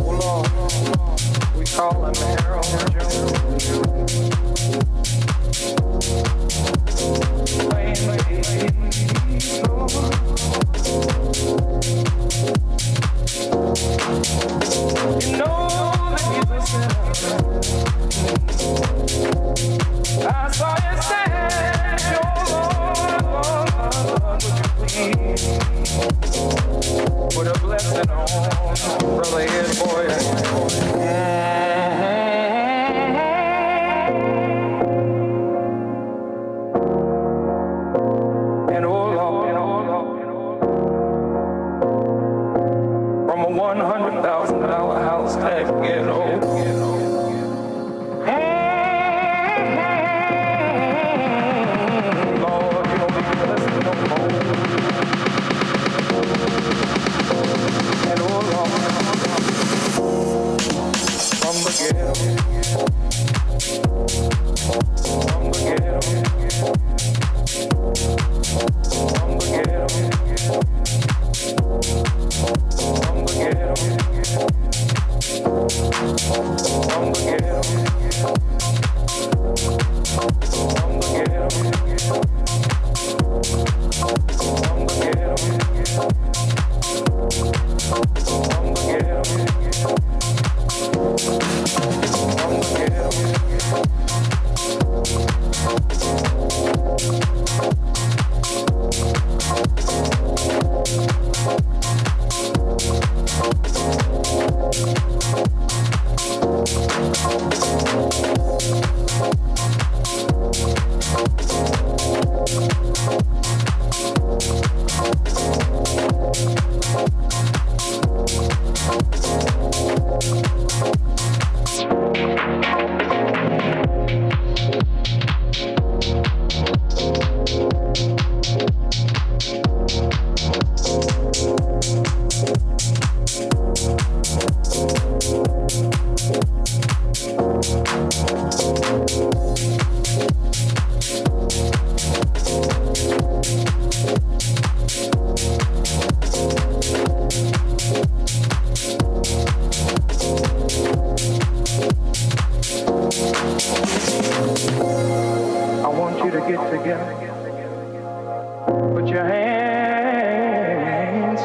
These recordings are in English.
Oh Lord, we call him Harold Jones. Playing bass, Lord. You know that he's a sinner. I saw you stand, your Lord, would you please put a blessing on Brother Ed Boy? And oh Lord, from a $100,000 house tag get old. Lord, you don't be blessed no more. And oh Lord, from the ghetto, from the ghetto, from the ghetto, from the ghetto, from the ghetto, from the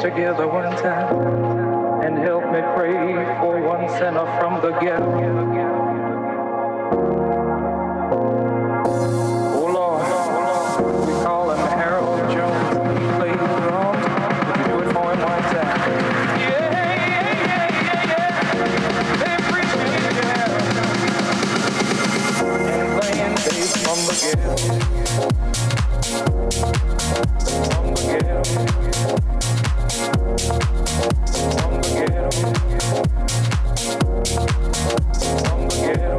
together one time and help me pray for one sinner from the ghetto. Oh Lord, we call him Harold Jones. He plays the drums. Would you do it for him one time? Yeah. They appreciate you, Harold. And playing bass from the ghetto. From the ghetto. From the ghetto, from the ghetto,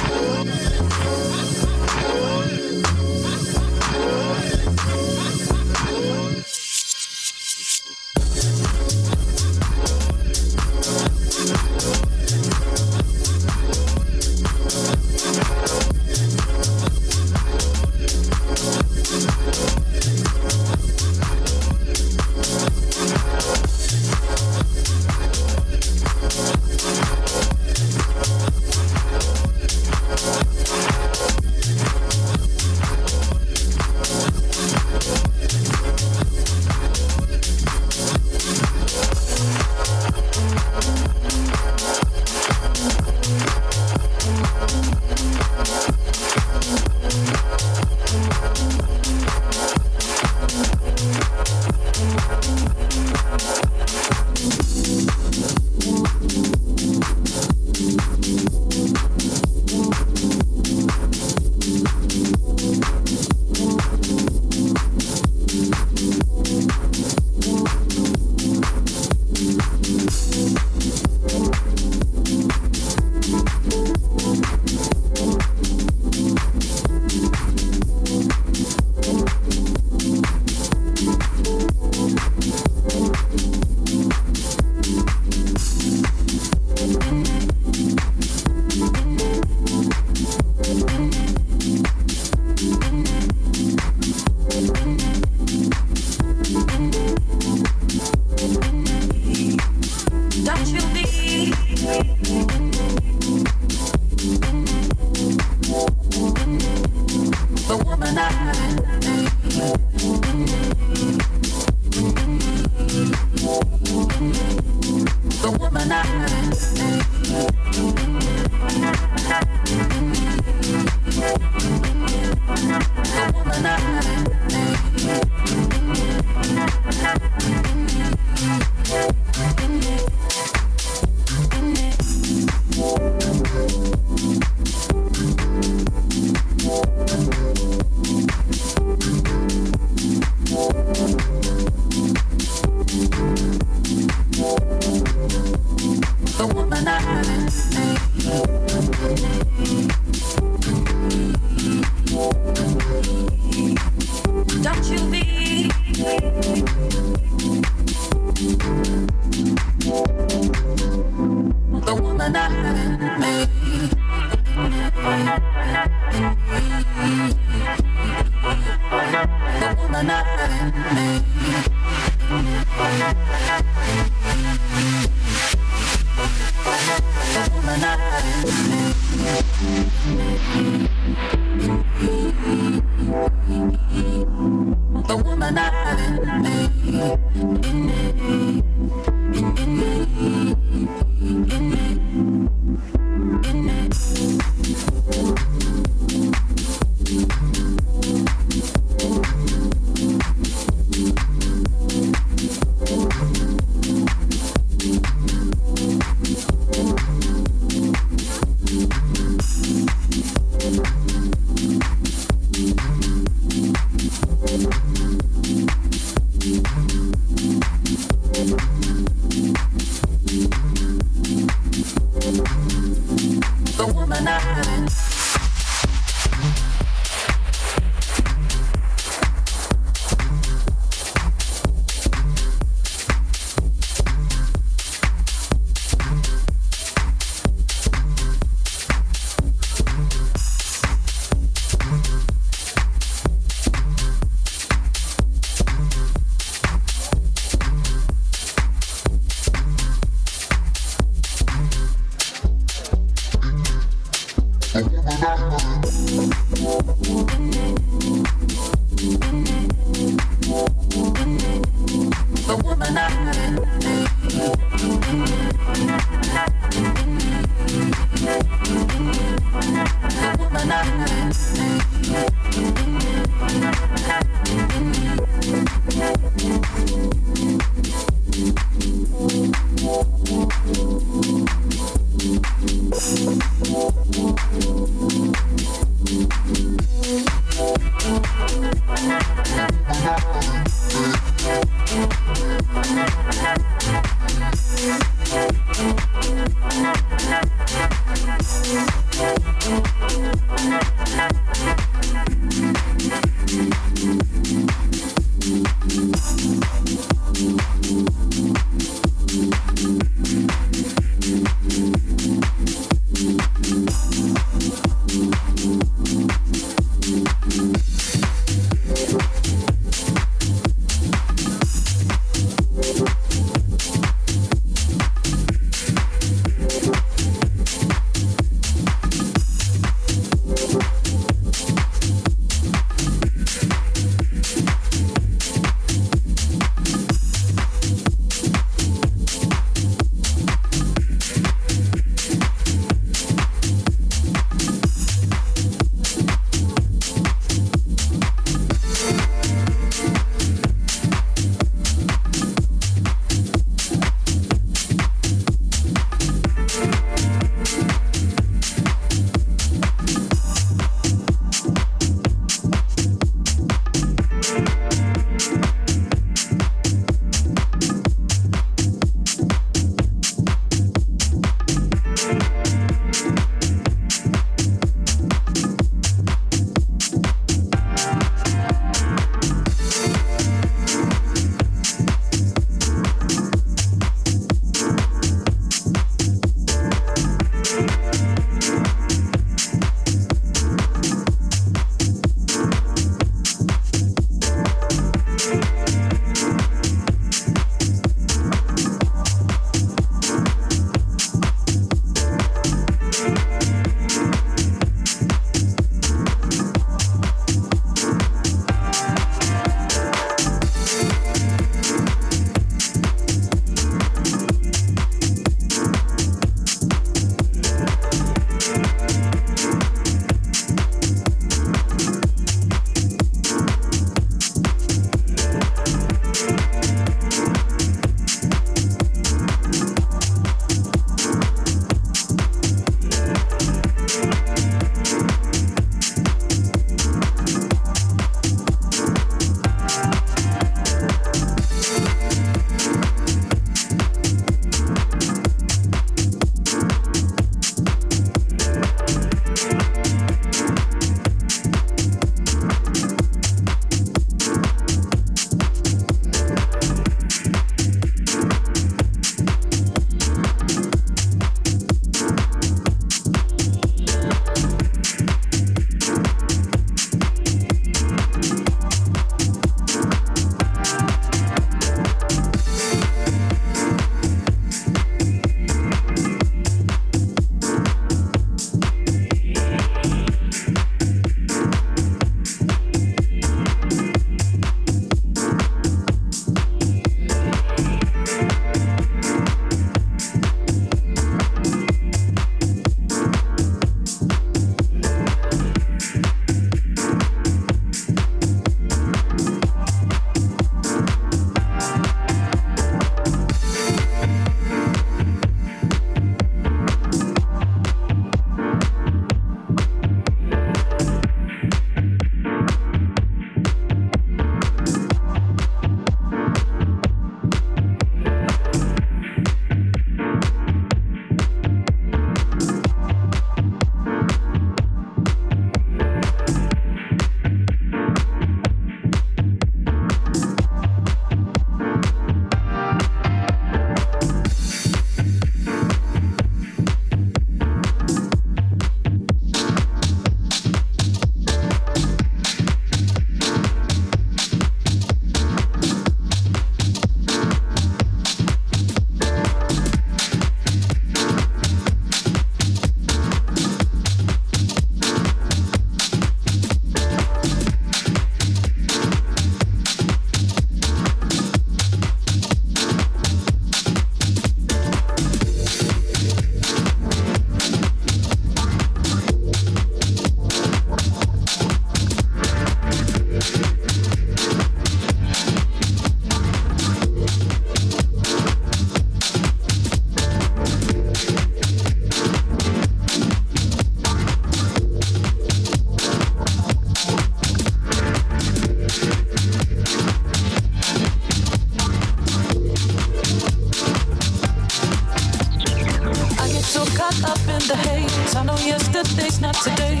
the haze. I know yesterday's not today.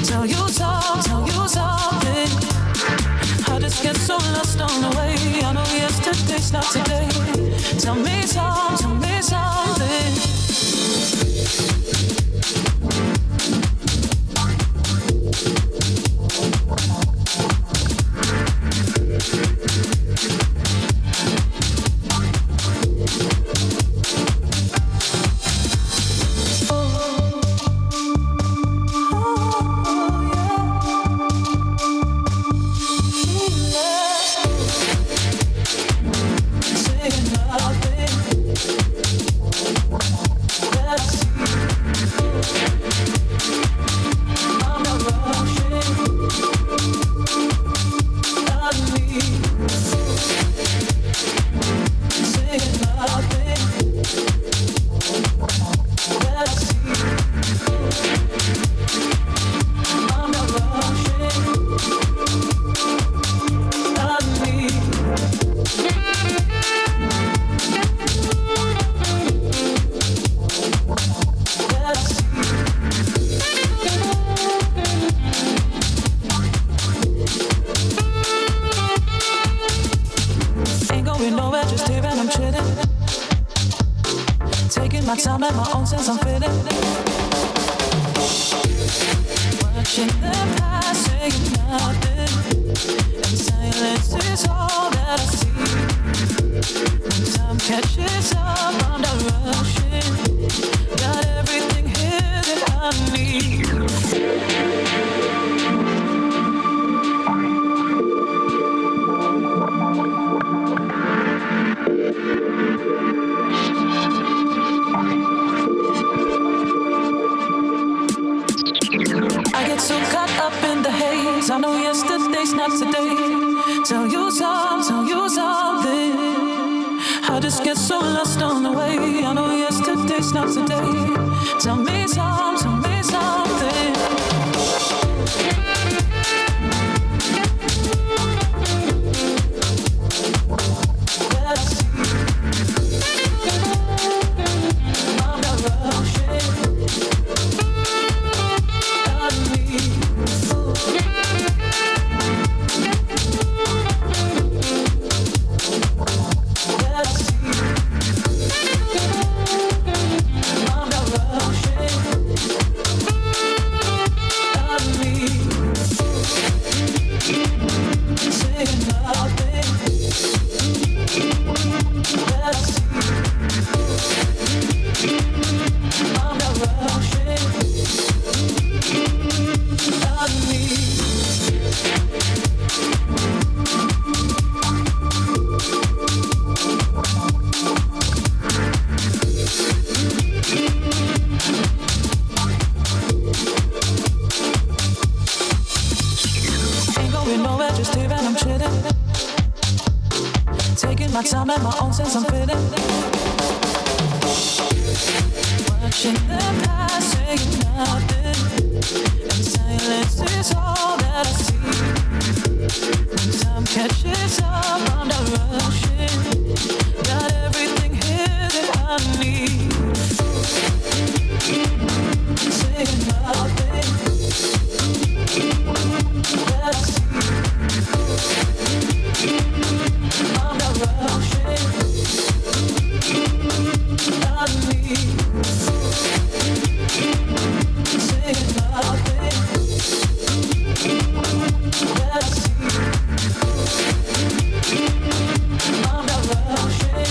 Tell you something. I just get so lost on the way. I know yesterday's not today. Tell me something. My time at my own sense, I'm fitting. Watching them pass, saying nothing, and silence is all that I see. When time catches up, I'm not rushing. Got everything here that I need. So caught up in the haze. I know yesterday's not today. Tell you something. I just get so lost on the way. I know yesterday's not today. Tell me something. My time at my own sense, I'm fitting. Watching them pass, saying nothing, and silence is all that I see. When time catches up, I'm not rushing. Got everything here that I need. Saying nothing that I see. I'm not rushing. I need. Saying nothing that I see. I'm not rushing.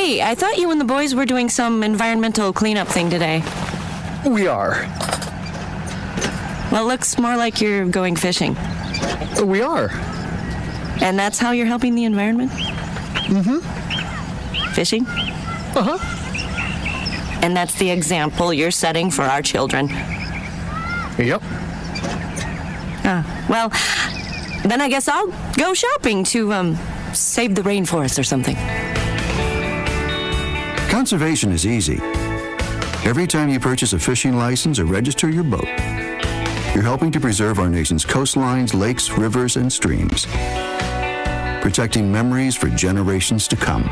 Hey, I thought you and the boys were doing some environmental cleanup thing today. We are. Well, it looks more like you're going fishing. We are. And that's how you're helping the environment? Mm-hmm. Fishing? Uh-huh. And that's the example you're setting for our children? Yep. Well, then I guess I'll go shopping to, save the rainforest or something. Conservation is easy. Every time you purchase a fishing license or register your boat, you're helping to preserve our nation's coastlines, lakes, rivers, and streams, protecting memories for generations to come.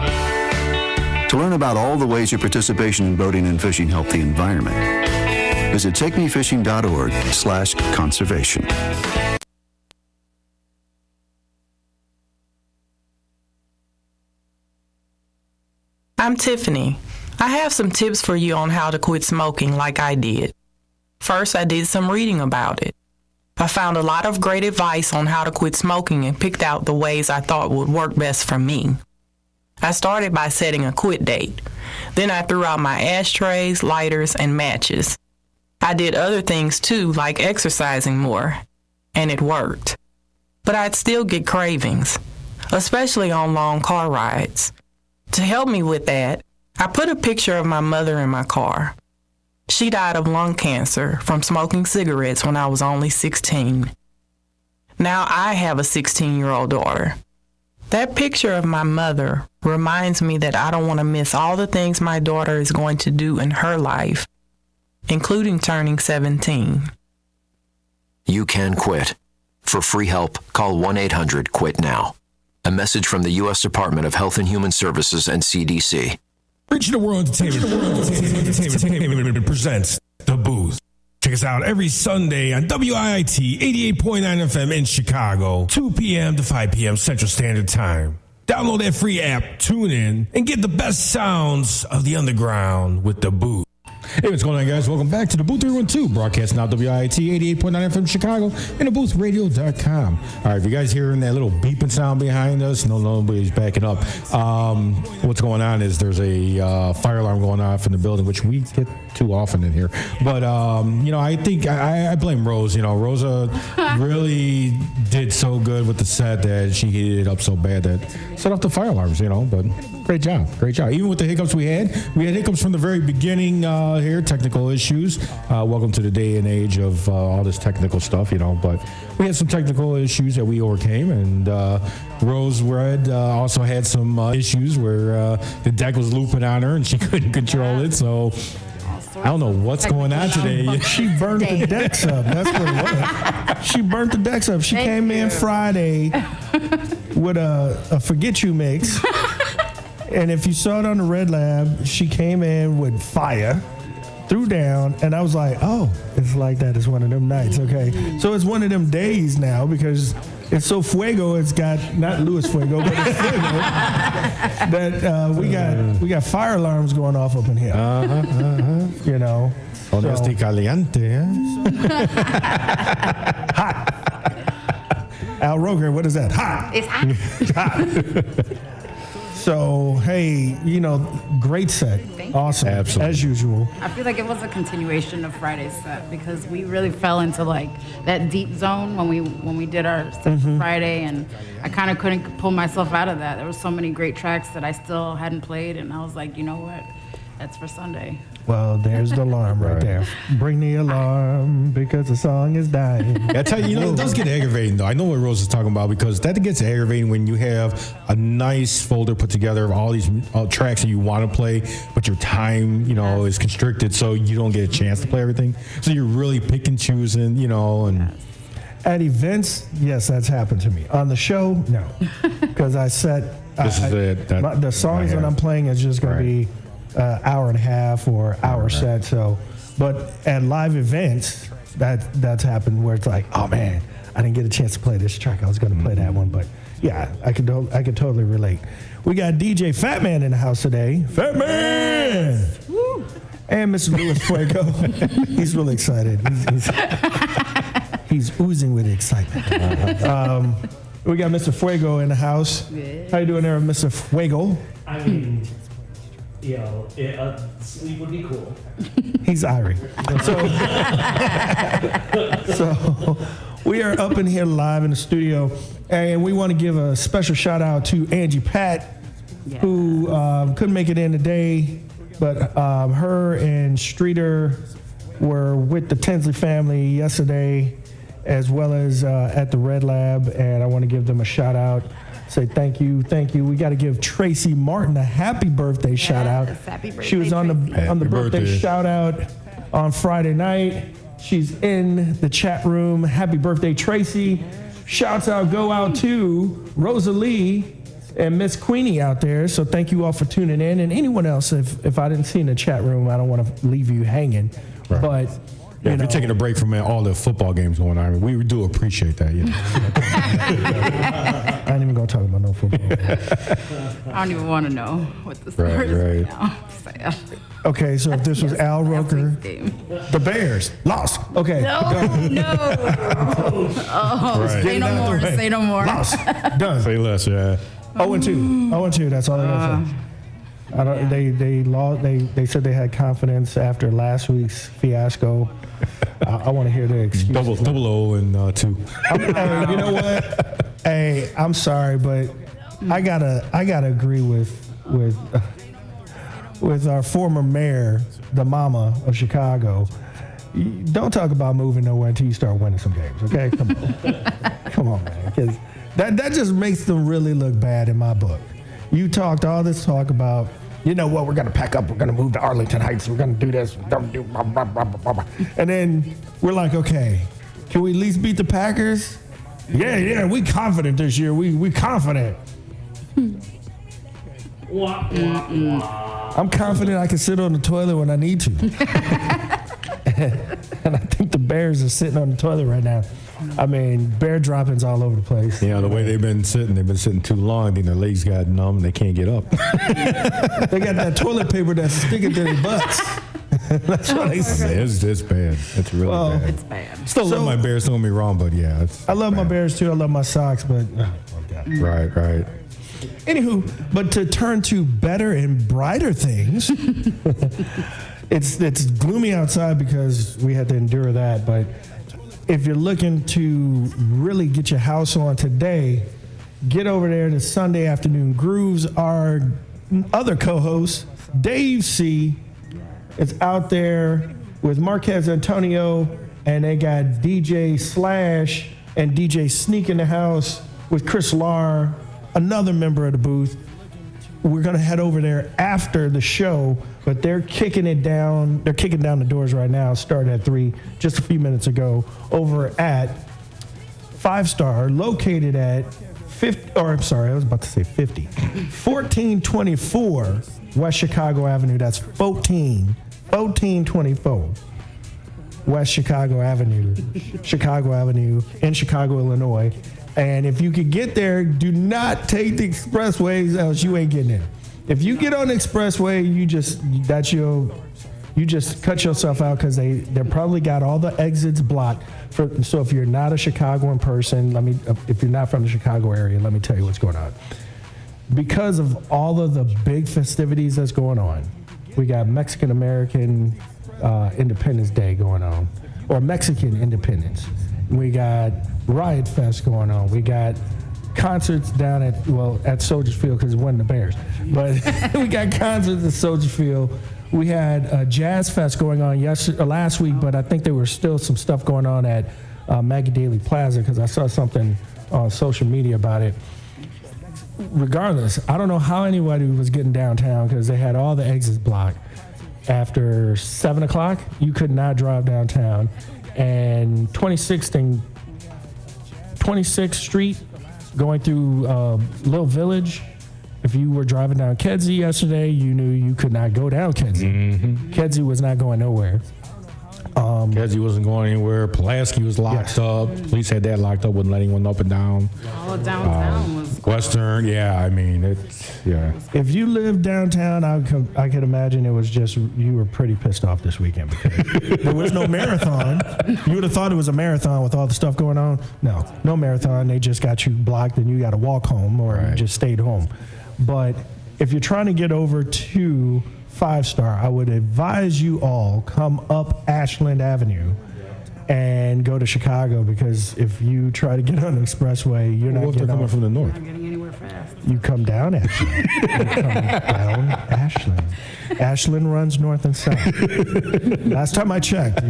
To learn about all the ways your participation in boating and fishing help the environment, visit takemefishing.org/conservation. I'm Tiffany. I have some tips for you on how to quit smoking like I did. First, I did some reading about it. I found a lot of great advice on how to quit smoking and picked out the ways I thought would work best for me. I started by setting a quit date. Then I threw out my ashtrays, lighters, and matches. I did other things too, like exercising more, and it worked. But I'd still get cravings, especially on long car rides. To help me with that, I put a picture of my mother in my car. She died of lung cancer from smoking cigarettes when I was only 16. Now I have a 16-year-old daughter. That picture of my mother reminds me that I don't want to miss all the things my daughter is going to do in her life, including turning 17. You can quit. For free help, call 1-800-QUIT-NOW. A message from the U.S. Department of Health and Human Services and CDC. Regional World Entertainment presents The Booth. Check us out every Sunday on WIIT 88.9 FM in Chicago, 2 p.m. to 5 p.m. Central Standard Time. Download that free app, tune in, and get the best sounds of the underground with The Booth. Hey, what's going on, guys? Welcome back to the DaBooth312, broadcasting out WIIT 88.9 FM Chicago and DaBoothRadio.com. All right, if you guys hearing that little beeping sound behind us, nobody's backing up. What's going on is there's a fire alarm going off in the building, which we get too often in here. But, I think I blame Rose. Rosa really did so good with the set that she heated it up so bad that set off the fire alarms, but great job. Even with the hiccups we had hiccups from the very beginning here, technical issues. Welcome to the day and age of all this technical stuff, but we had some technical issues that we overcame, and Rose Red also had some issues where the deck was looping on her and she couldn't control it, so I don't know what's going on today. She burnt the decks up. That's what it was. She burnt the decks up. She came in Friday with a Forget You mix. And if you saw it on the Red Lab, she came in with fire, threw down, and I was like, oh, it's like that. It's one of them nights, okay? So it's one of them days now because it's so fuego. It's got, not Luis Fuego, but it's fuego, that we got fire alarms going off up in here. Honeste caliente, Hot. Al Roker, what is that? Hot. It's hot. It's hot. So, hey, great set. Awesome. Absolutely. As usual. I feel like it was a continuation of Friday's set because we really fell into that deep zone when we did our set for Friday, and I kind of couldn't pull myself out of that. There were so many great tracks that I still hadn't played, and I was like, you know what? That's for Sunday. Well, there's the alarm right there. Bring the alarm because the song is dying. I tell you, it does get aggravating, though. I know what Rose is talking about because that gets aggravating when you have a nice folder put together of all these tracks that you want to play, but your time, is constricted, so you don't get a chance to play everything. So you're really pick and choosing, and... At events, yes, that's happened to me. On the show, no. Because I set... the songs that I'm playing is just going to be... hour and a half or hour set. So, but at live events, that's happened where it's like, oh man, I didn't get a chance to play this track. I was going to play that one, but yeah, I could totally relate. We got DJ Phatman in the house today. Phatman, and Mr. Luis Fuego. He's really excited. He's oozing with excitement. We got Mr. Fuego in the house. How you doing there, Mr. Fuego? sleep would be cool. He's Irie. So we are up in here live in the studio, and we want to give a special shout out to Angie Pat, who couldn't make it in today, but her and Streeter were with the Tinsley family yesterday, as well as at the Red Lab, and I want to give them a shout out. Say thank you. We got to give Tracy Martin a happy birthday shout out. Happy birthday, She was on the birthday shout out on Friday night. She's in the chat room. Happy birthday, Tracy. Shouts out go out to Rosalie and Miss Queenie out there. So thank you all for tuning in. And anyone else, if I didn't see in the chat room, I don't want to leave you hanging. Right. But if you're taking a break from all the football games going on, we do appreciate that. I ain't even gonna talk about no football. I don't even want to know what the score is right now. Sad. Okay, so if this was Al Roker, the Bears lost. Okay. No. Oh, Right. say no more. Right. Say no more. Lost. Done. Say less, yeah. 0-2. 0-2. That's all I gotta say. I don't. They lost. They said they had confidence after last week's fiasco. I want to hear the excuse. Double 0-2. Hey, you know what? Hey, I'm sorry, but I gotta agree with our former mayor, the mama of Chicago. Don't talk about moving nowhere until you start winning some games. Okay, come on, man. Because that just makes them really look bad in my book. You talked all this talk about, you know what, we're going to pack up, we're going to move to Arlington Heights, we're going to do this, and then we're like, okay, can we at least beat the Packers? Yeah, we confident this year, we confident. I'm confident I can sit on the toilet when I need to. And I think the Bears are sitting on the toilet right now. I mean, bear droppings all over the place. Yeah, the way they've been sitting too long, then their legs got numb and they can't get up. They got that toilet paper that's sticking to their butts. That's what they say. It's bad. It's really bad. It's bad. Still love my Bears, don't get me wrong, but yeah. I love my Bears too. I love my Sox, but Right. Anywho, but to turn to better and brighter things, it's gloomy outside because we had to endure that. But if you're looking to really get your house on today, get over there to Sunday Afternoon Grooves. Our other co-host, Dave C., is out there with Marquez Antonio, and they got DJ Slash and DJ Sneak in the house with Chris Lar, another member of the booth. We're going to head over there after the show, but they're kicking it down. They're kicking down the doors right now, started at 3 just a few minutes ago, over at 5 Star, located at 1424 West Chicago Avenue. That's 1424 West Chicago Avenue in Chicago, Illinois. And if you could get there, do not take the expressways, else you ain't getting in. If you get on the expressway, you just cut yourself out because they probably got all the exits blocked. So if you're not a Chicagoan person, if you're not from the Chicago area, let me tell you what's going on. Because of all of the big festivities that's going on, we got Mexican American Independence Day going on, or Mexican Independence. We got Riot Fest going on. We got concerts down at Soldier Field because it wasn't the Bears. But we got concerts at Soldier Field. We had a Jazz Fest going on last week, but I think there was still some stuff going on at Maggie Daly Plaza because I saw something on social media about it. Regardless, I don't know how anybody was getting downtown because they had all the exits blocked. After 7 o'clock, you could not drive downtown. And 26th Street, going through Little Village, if you were driving down Kedzie yesterday, you knew you could not go down Kedzie. Mm-hmm. Kedzie was not going nowhere. Kedzie wasn't going anywhere. Pulaski was locked up. Police had that locked up, wouldn't let anyone up and down. All of downtown was Western. Yeah, I mean, If you live downtown, I could imagine it was just you were pretty pissed off this weekend because there was no marathon. You would have thought it was a marathon with all the stuff going on. No marathon. They just got you blocked and you got to walk home or you just stayed home. But if you're trying to get over to 5-star. I would advise you all come up Ashland Avenue and go to Chicago, because if you try to get on the expressway, you're not What if they're getting coming off. from the north? Not getting anywhere fast. You come down Ashland. You come down Ashland. Ashland runs north and south. Last time I checked,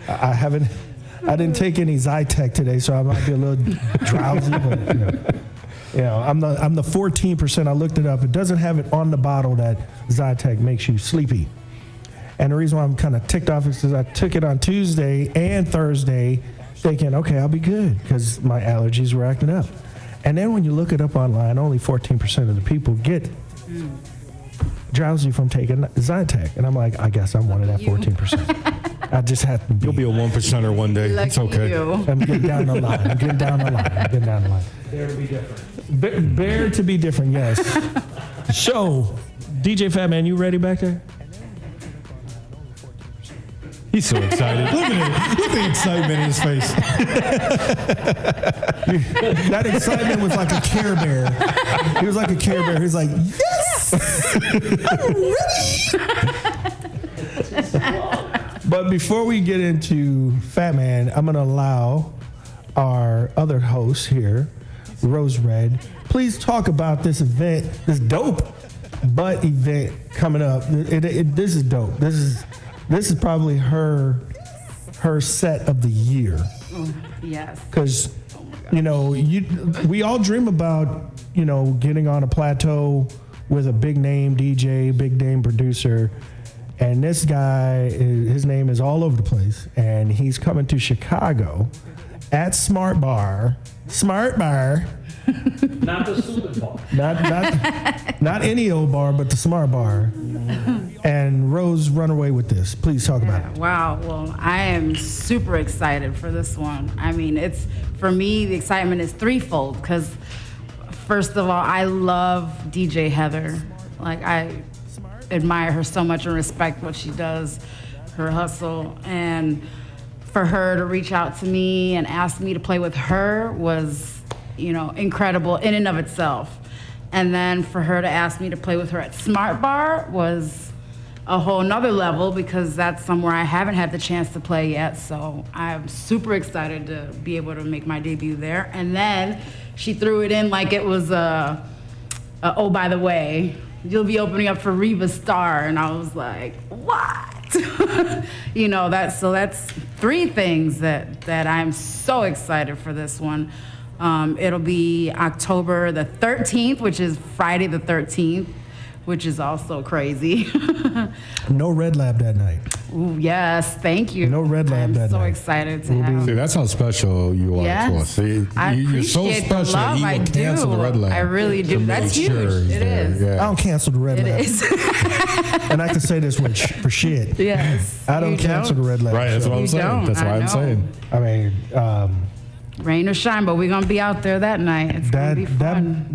I didn't take any Zytec today, so I might be a little drowsy. But, I'm the 14%. I looked it up. It doesn't have it on the bottle that Zytec makes you sleepy. And the reason why I'm kind of ticked off is because I took it on Tuesday and Thursday thinking, okay, I'll be good, because my allergies were acting up. And then when you look it up online, only 14% of the people get drowsy from taking Zytec. And I'm like, I guess I'm one of that 14%. I just have to be. You'll be a 1%er one day. Lucky It's okay. you. I'm getting down the line. Bear to be different. Bear to be different, yes. So, DJ Phatman, you ready back there? He's so excited. Look at it. Look at the excitement in his face. That excitement was like a Care Bear. He was like a Care Bear. He was like, yes! I'm ready! But before we get into Phatman, I'm going to allow our other host here, Rose Red, please talk about this event, this dope butt event coming up. This is dope. This is probably her set of the year. Yes. Because, we all dream about, getting on a plateau with a big name DJ, big name producer. And this guy, his name is all over the place. And he's coming to Chicago at Smart Bar. Not the stupid bar. Not any old bar, but the Smart Bar. And Rose, run away with this. Please talk about it. Wow. Well, I am super excited for this one. I mean, for me, the excitement is threefold, because first of all, I love DJ Heather. Like, I admire her so much and respect what she does, her hustle. And for her to reach out to me and ask me to play with her was, incredible in and of itself. And then for her to ask me to play with her at Smart Bar was a whole nother level, because that's somewhere I haven't had the chance to play yet. So I'm super excited to be able to make my debut there. And then she threw it in like it was oh, by the way, you'll be opening up for Reva Starr. And I was like, what? That's three things that I'm so excited for this one. It'll be October the 13th, which is Friday the 13th, which is also crazy. No Red Lab that night. Ooh, yes, thank you. No Red Lab that night. I'm so excited to have. See, that's how special you are to us. See, I you're so appreciate special. the love. You I would do. cancel the Red Lab. I really do. to That's make huge. sure he's It there. is. Yeah. I don't cancel the Red It Lab. is. And I can say this for shit. Yes. I don't You cancel the Red Lab. Right, that's what I'm You saying. don't, That's what I I'm know. saying. I mean, Rain or shine, but we're gonna be out there that night. It's gonna be fun.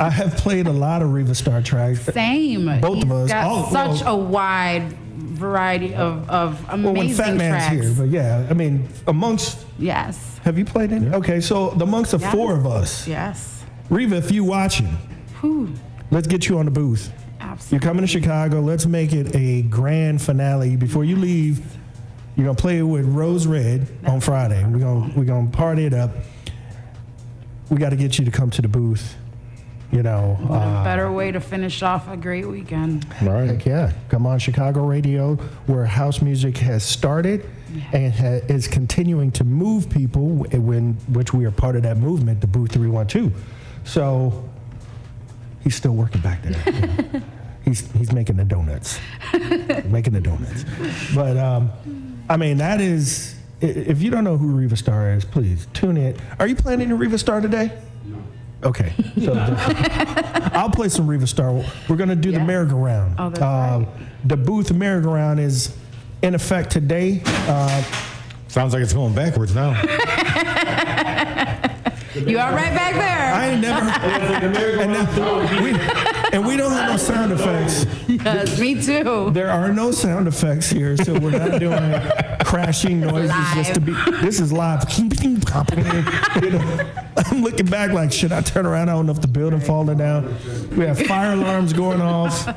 I have played a lot of Reva Star tracks. Same. Both of us. Got such a wide variety of amazing Well, when Phatman's tracks. here, but yeah, I mean, amongst. Yes. Have you played any? Okay, so amongst the Yes. four of us, Yes. Reva, if you watching, Whew. let's get you on the booth. Absolutely. You're coming to Chicago. Let's make it a grand finale. Before you leave, you're gonna play with Rose Red on Friday. We're gonna party it up. We got to get you to come to the booth. What a better way to finish off a great weekend. Right. Heck yeah. Come on Chicago radio, where house music has started and is continuing to move people, which we are part of that movement, DaBooth312. So he's still working back there. He's making the donuts. But, I mean, that is, if you don't know who Reva Starr is, please tune in. Are you playing any Reva Starr today? Okay. So I'll play some Reva Starr. We're going to do the merry-go-round. Oh, that's right. The booth merry-go-round is in effect today. Sounds like it's going backwards now. You all right back there? I ain't never. And we don't have no sound effects. Yes, me too. There are no sound effects here, so we're not doing crashing noises. This is live. I'm looking back like, should I turn around? I don't know if the building falling down. We have fire alarms going off.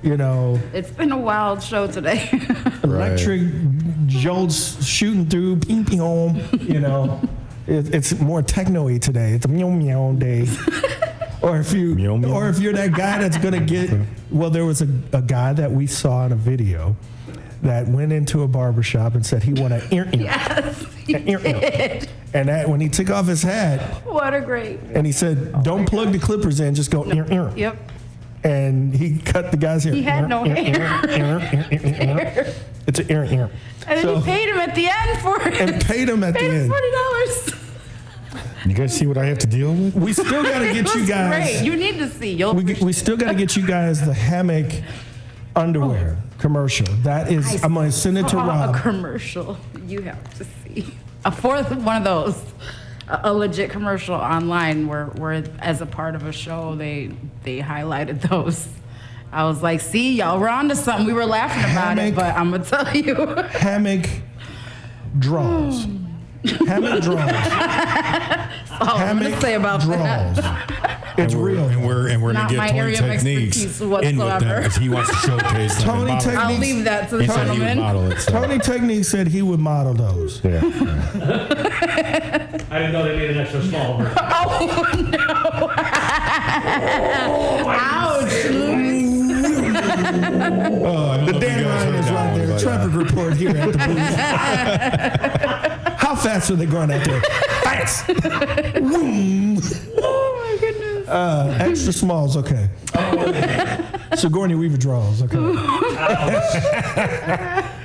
You know, It's been a wild show today. electric jolts shooting through, ping pong. You know, it's more techno-y today. It's a meow meow day. Or if you're that guy that's gonna get. Well, there was a guy that we saw in a video that went into a barbershop and said he wanted an ear. Yes, he did. And that when he took off his hat, What a great. and he said, "Don't plug the clippers in, just go ear." Yep. And he cut the guy's hair. He had no hair. It's an ear. And then So- he paid him at the end for it. And paid him at the Paid him end. $40. You guys see what I have to deal with? We still got to get It you was guys. Great. You need to see. We still got to get you guys the hammock underwear commercial. That is, I'm going to send it to A Rob. commercial. You have to see. A fourth one of those. A legit commercial online where as a part of a show they highlighted those. I was like, see, y'all were onto something. We were laughing about it, but I'm gonna tell you. Hammock draws. Hammock draws. All I'm gonna say about draws. that. It's real. And we're Not gonna my get Tony area of Techniques expertise in with that whatsoever. because he wants to showcase them. Tony and model it. I'll Techniques. leave that to the He said he would gentleman. model it. So. Tony Technique said he would model those. Yeah. I didn't know they made an extra small version. Oh no! Ouch, Louis. Oh, The Dan Ryan is right there. The traffic report here at the booth. How fast are they going out there? Fast. Boom. Oh my goodness. Extra smalls, okay. Sigourney Weaver draws, okay.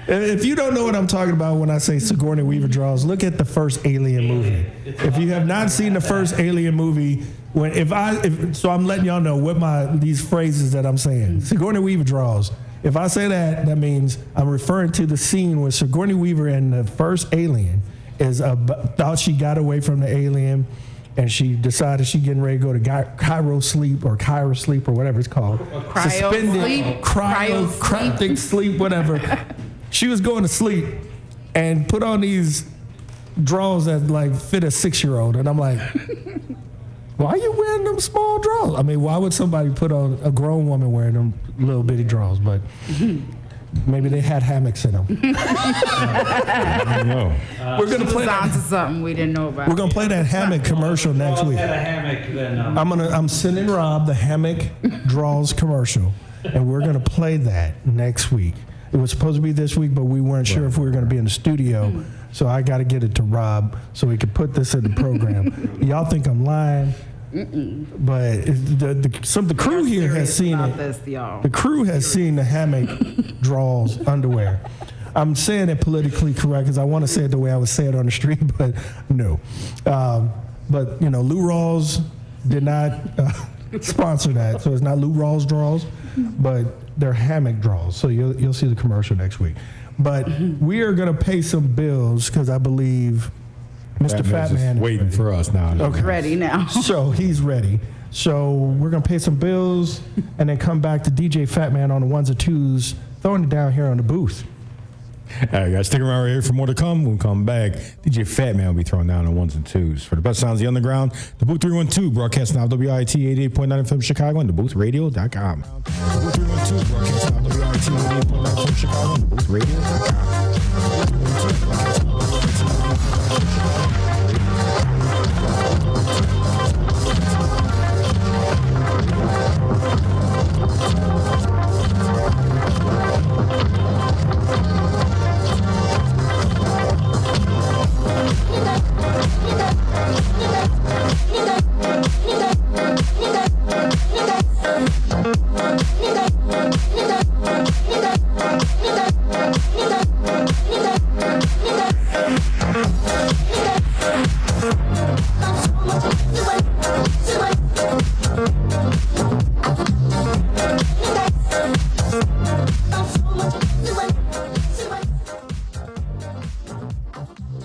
If you don't know what I'm talking about when I say Sigourney Weaver draws, look at the first Alien movie. If you have not seen the first Alien movie, so I'm letting y'all know what these phrases that I'm saying. Sigourney Weaver draws. If I say that, that means I'm referring to the scene where Sigourney Weaver in the first Alien thought she got away from the alien, and she decided she getting ready to go to Cairo sleep or whatever it's called. Cryocryptic sleep, whatever. She was going to sleep and put on these drawers that like fit a 6-year-old, and I'm like, why are you wearing them small drawers? I mean, why would somebody put on a grown woman wearing them little bitty drawers? But maybe they had hammocks in them. I don't know. We're gonna play onto something we didn't know about. We're gonna play that hammock commercial next week. Had a hammock, then I'm sending Rob the hammock draws commercial, and we're gonna play that next week. It was supposed to be this week, but we weren't sure if we were gonna be in the studio, so I got to get it to Rob so we could put this in the program. Y'all think I'm lying? But the crew here has seen it. The crew has seen the hammock draws underwear. I'm saying it politically correct because I want to say it the way I would say it on the street, but no. But you know, Lou Rawls did not sponsor that, so it's not Lou Rawls draws, but they're hammock draws. So you'll see the commercial next week. But we are gonna pay some bills because I believe Mr. Phatman is waiting for us now. Okay. Ready now. So he's ready. So we're gonna pay some bills and then come back to DJ Phatman on the ones and twos, throwing it down here on the booth. All right, guys, stick around right here for more to come. When we come back, DJ Phatman will be throwing down the ones and twos. For the best sounds of the underground, DaBooth312, broadcasting out WIT 88.9 FM Chicago and DaBoothRadio.com. DaBooth312, broadcasting out WIT 88.9 FM Chicago and DaBoothRadio.com.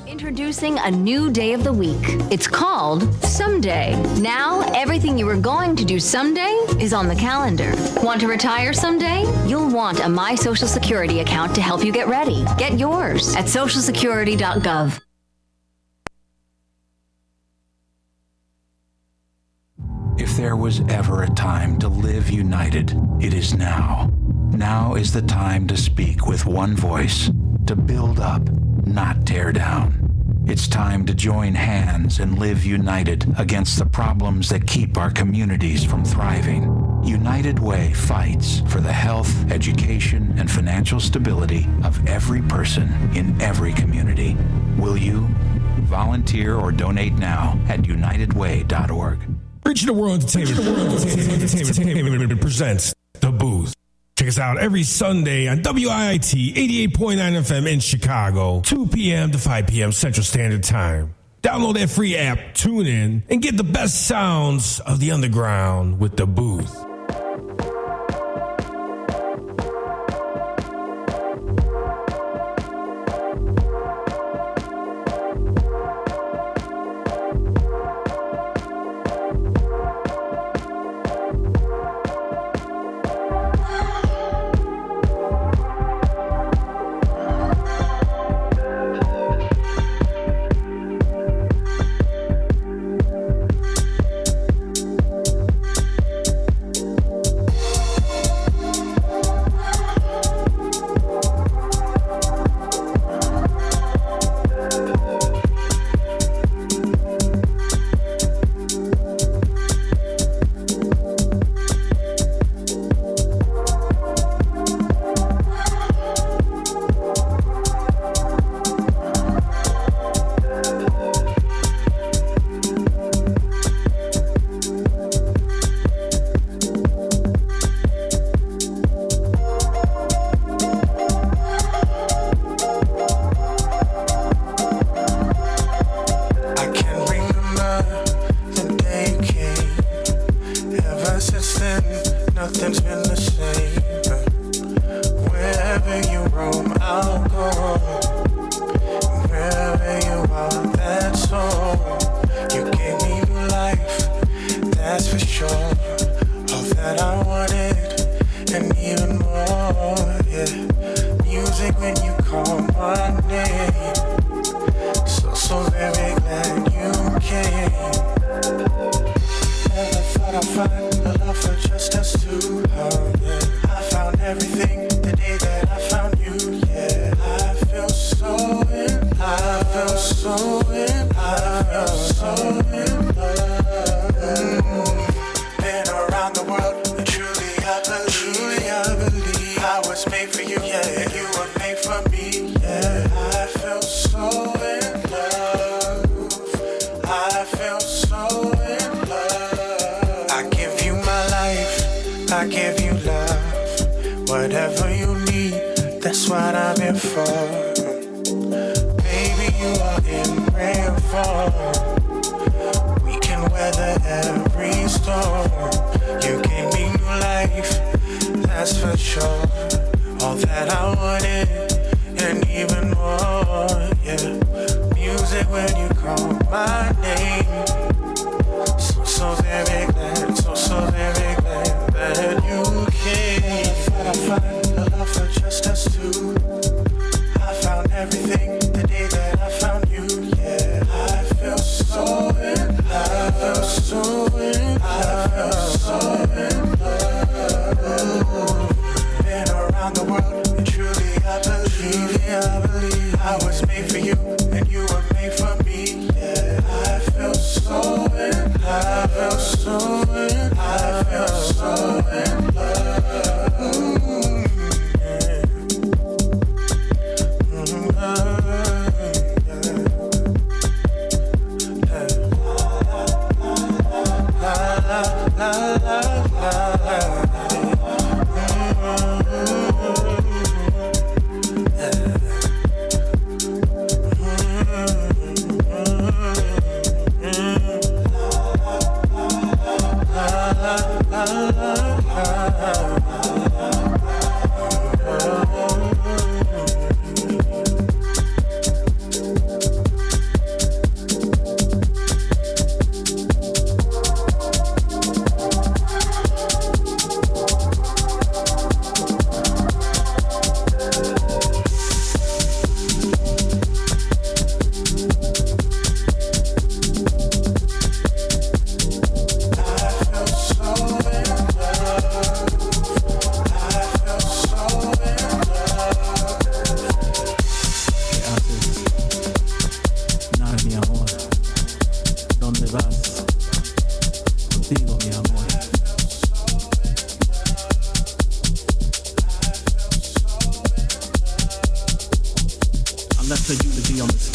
Introducing a new day of the week. It's called Someday. Now, everything you were going to do someday is on the calendar. Want to retire someday? You'll want a My Social Security account to help you get ready. Get yours at socialsecurity.gov. If there was ever a time to live united, it is now. Now is the time to speak with one voice, to build up, not tear down. It's time to join hands and live united against the problems that keep our communities from thriving. United Way fights for the health, education, and financial stability of every person in every community. Will you? Volunteer or donate now at unitedway.org. Reaching the World Entertainment presents The Booth. Check us out every Sunday on WIIT 88.9 FM in Chicago, 2 p.m. to 5 p.m. Central Standard Time. Download that free app, tune in, and get the best sounds of the underground with The Booth.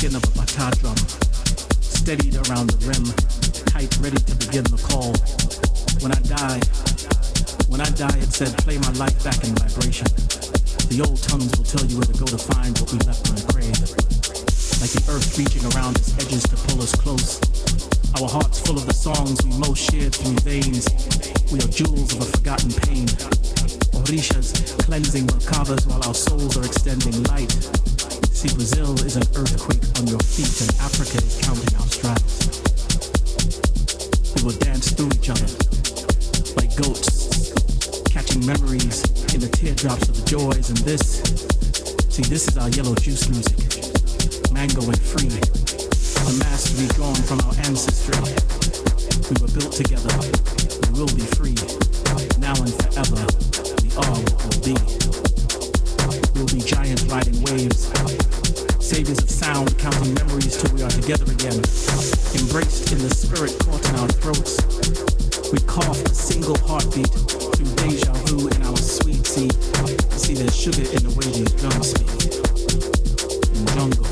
skin of a bata drum, steadied around the rim, tight, ready to begin the call. When I die, it said, play my life back in vibration. The old tongues will tell you where to go to find what we left in the grave. Like the earth reaching around its edges to pull us close. Our hearts full of the songs we most shared through veins. We are jewels of a forgotten pain. Orishas cleansing merkabas while our souls are extending light. See, Brazil is an earthquake on your feet and Africa is counting our strides. We will dance through each other like goats, catching memories in the teardrops of the joys. And this is our yellow juice music, mango and free, the mastery drawn from our ancestry. We were built together, we will be free, now and forever, we are what we'll be. We'll be giants riding waves, saviors of sound, counting memories till we are together again, embraced in the spirit caught in our throats. We cough a single heartbeat through deja vu in our sweet sea. See, there's sugar in the way these drums speak. In jungle,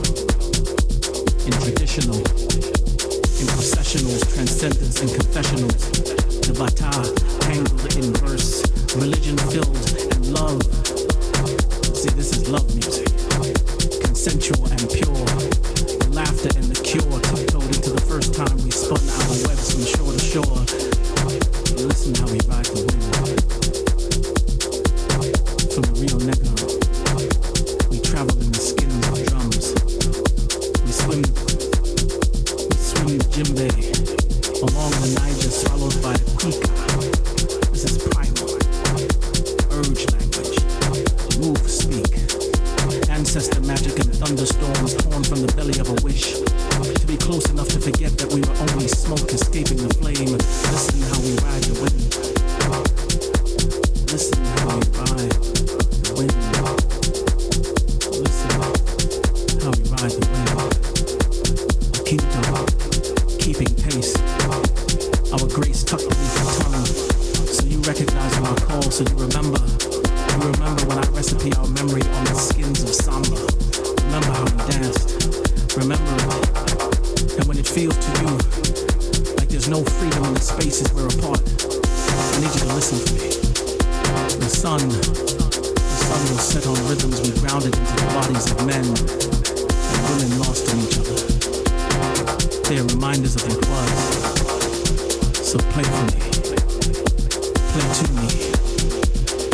in traditional, in processionals, transcendence and confessionals. The bata tangled in verse, religion filled and love. See, this is love music, consensual and pure. The laughter and the cure tiptoed into the first time we spun our webs from shore to shore. Listen how we ride the wind. From the Rio Negro, we travel in the skins of drums. We swim the djembe along the Niger, swallowed by a kuka. This is primal, urge language, move, speak. Ancestor magic and thunderstorms torn from the belly of a wish. To be close enough to forget that we were only smoke escaping the flame. Listen how we ride the wind. Listen how we ride the wind. Listen how we ride the wind. A kingdom keeping pace. Our grace tucked beneath the tongue. So you recognize our call, so you remember. You remember when I recipe our memory on the skins of samba. Remember how we danced. Remember it. And when it feels to you like there's no freedom in the spaces we're apart, I need you to listen to me. The sun will set on rhythms we grounded into the bodies of men and women lost in each other. They are reminders of what was. So play for me. Play to me.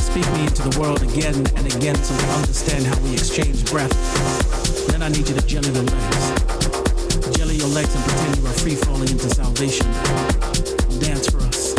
Speak me into the world again and again so we understand how we exchange breath. Then I need you to jelly your legs. Jelly your legs and pretend you are free falling into salvation. Dance for us.